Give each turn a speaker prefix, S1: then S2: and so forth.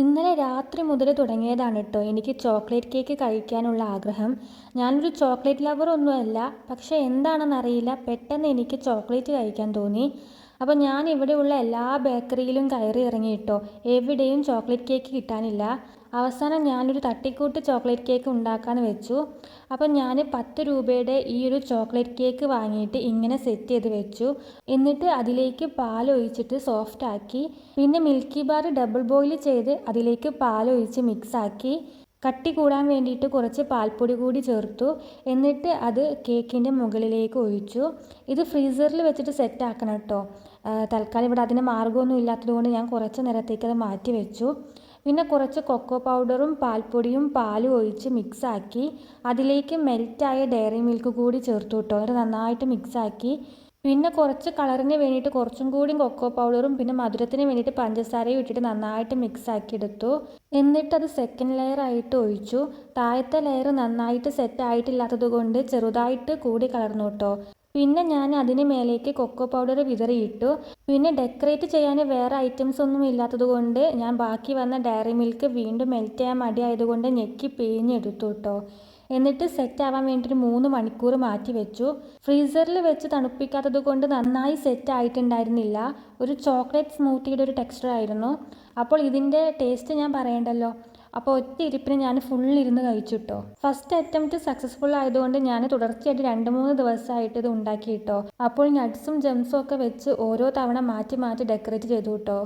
S1: ഇന്നലെ രാത്രി മുതൽ തുടങ്ങിയതാണ് കേട്ടോ എനിക്ക് ചോക്ലേറ്റ് കേക്ക് കഴിക്കാനുള്ള ആഗ്രഹം. ഞാനൊരു ചോക്ലേറ്റ് ലവർ ഒന്നുമല്ല, പക്ഷേ എന്താണെന്നറിയില്ല, പെട്ടെന്ന് എനിക്ക് ചോക്ലേറ്റ് കഴിക്കാൻ തോന്നി. അപ്പോൾ ഞാൻ ഇവിടെയുള്ള എല്ലാ ബേക്കറിയിലും കയറി ഇറങ്ങി കേട്ടോ. എവിടെയും ചോക്ലേറ്റ് കേക്ക് കിട്ടാനില്ല. അവസാനം ഞാനൊരു തട്ടിക്കൂട്ട് ചോക്ലേറ്റ് കേക്ക് ഉണ്ടാക്കാമെന്ന് വെച്ചു. അപ്പം ഞാൻ 10 രൂപയുടെ ഈ ഒരു ചോക്ലേറ്റ് കേക്ക് വാങ്ങിയിട്ട് ഇങ്ങനെ സെറ്റ് ചെയ്ത് വെച്ചു. എന്നിട്ട് അതിലേക്ക് പാൽ ഒഴിച്ചിട്ട് സോഫ്റ്റ് ആക്കി. പിന്നെ മിൽക്കി ബാർ ഡബിൾ ബോയിൽ ചെയ്ത് അതിലേക്ക് പാലൊഴിച്ച് മിക്സാക്കി. കട്ടി കൂടാൻ വേണ്ടിയിട്ട് കുറച്ച് പാൽപ്പൊടി കൂടി ചേർത്തു. എന്നിട്ട് അത് കേക്കിൻ്റെ മുകളിലേക്ക് ഒഴിച്ചു. ഇത് ഫ്രീസറിൽ വെച്ചിട്ട് സെറ്റ് ആക്കണം കേട്ടോ. തൽക്കാലം ഇവിടെ അതിന് മാർഗ്ഗമൊന്നും ഇല്ലാത്തതുകൊണ്ട് ഞാൻ കുറച്ച് നേരത്തേക്ക് അത് മാറ്റി വെച്ചു. പിന്നെ കുറച്ച് കൊക്കോ പൗഡറും പാൽപ്പൊടിയും പാലും ഒഴിച്ച് മിക്സാക്കി. അതിലേക്ക് മെൽറ്റായ ഡയറി മിൽക്ക് കൂടി ചേർത്തു കേട്ടോ. അത് നന്നായിട്ട് മിക്സാക്കി. പിന്നെ കുറച്ച് കളറിന് വേണ്ടിയിട്ട് കുറച്ചും കൂടി കൊക്കോ പൗഡറും പിന്നെ മധുരത്തിന് വേണ്ടിയിട്ട് പഞ്ചസാരയും ഇട്ടിട്ട് നന്നായിട്ട് മിക്സ് ആക്കി എടുത്തു. എന്നിട്ട് അത് സെക്കൻഡ് ലെയർ ആയിട്ട് ഒഴിച്ചു. താഴത്തെ ലെയർ നന്നായിട്ട് സെറ്റ് ആയിട്ടില്ലാത്തത് കൊണ്ട് ചെറുതായിട്ട് കൂടി കളർന്നു കേട്ടോ. പിന്നെ ഞാൻ അതിന് മേലേക്ക് കൊക്കോ പൗഡർ വിതറിയിട്ടു. പിന്നെ ഡെക്കറേറ്റ് ചെയ്യാൻ വേറെ ഐറ്റംസ് ഒന്നും ഇല്ലാത്തത് കൊണ്ട് ഞാൻ ബാക്കി വന്ന ഡയറി മിൽക്ക് വീണ്ടും മെൽറ്റ് ചെയ്യാൻ മടിയായതുകൊണ്ട് ഞെക്കി പിഴിഞ്ഞെടുത്തു കേട്ടോ. എന്നിട്ട് സെറ്റ് ആവാൻ വേണ്ടിയിട്ട് 3 മണിക്കൂർ മാറ്റി വെച്ചു. ഫ്രീസറിൽ വെച്ച് തണുപ്പിക്കാത്തത് കൊണ്ട് നന്നായി സെറ്റ് ആയിട്ടുണ്ടായിരുന്നില്ല. ഒരു ചോക്ലേറ്റ് സ്മൂത്തിയുടെ ഒരു ടെക്സ്ചർ ആയിരുന്നു. അപ്പോൾ ഇതിൻ്റെ ടേസ്റ്റ് ഞാൻ പറയണ്ടല്ലോ. അപ്പോൾ ഒറ്റ ഇരിപ്പിന് ഞാൻ ഫുൾ ഇരുന്ന് കഴിച്ചു കേട്ടോ. ഫസ്റ്റ് അറ്റംപ്റ്റ് സക്സസ്ഫുൾ ആയതുകൊണ്ട് ഞാൻ തുടർച്ചയായിട്ട് 2-3 ദിവസമായിട്ട് ഇത് ഉണ്ടാക്കി കേട്ടോ. അപ്പോൾ നട്ട്സും ജംസും ഒക്കെ വെച്ച് ഓരോ തവണ മാറ്റി മാറ്റി ഡെക്കറേറ്റ് ചെയ്തു കേട്ടോ.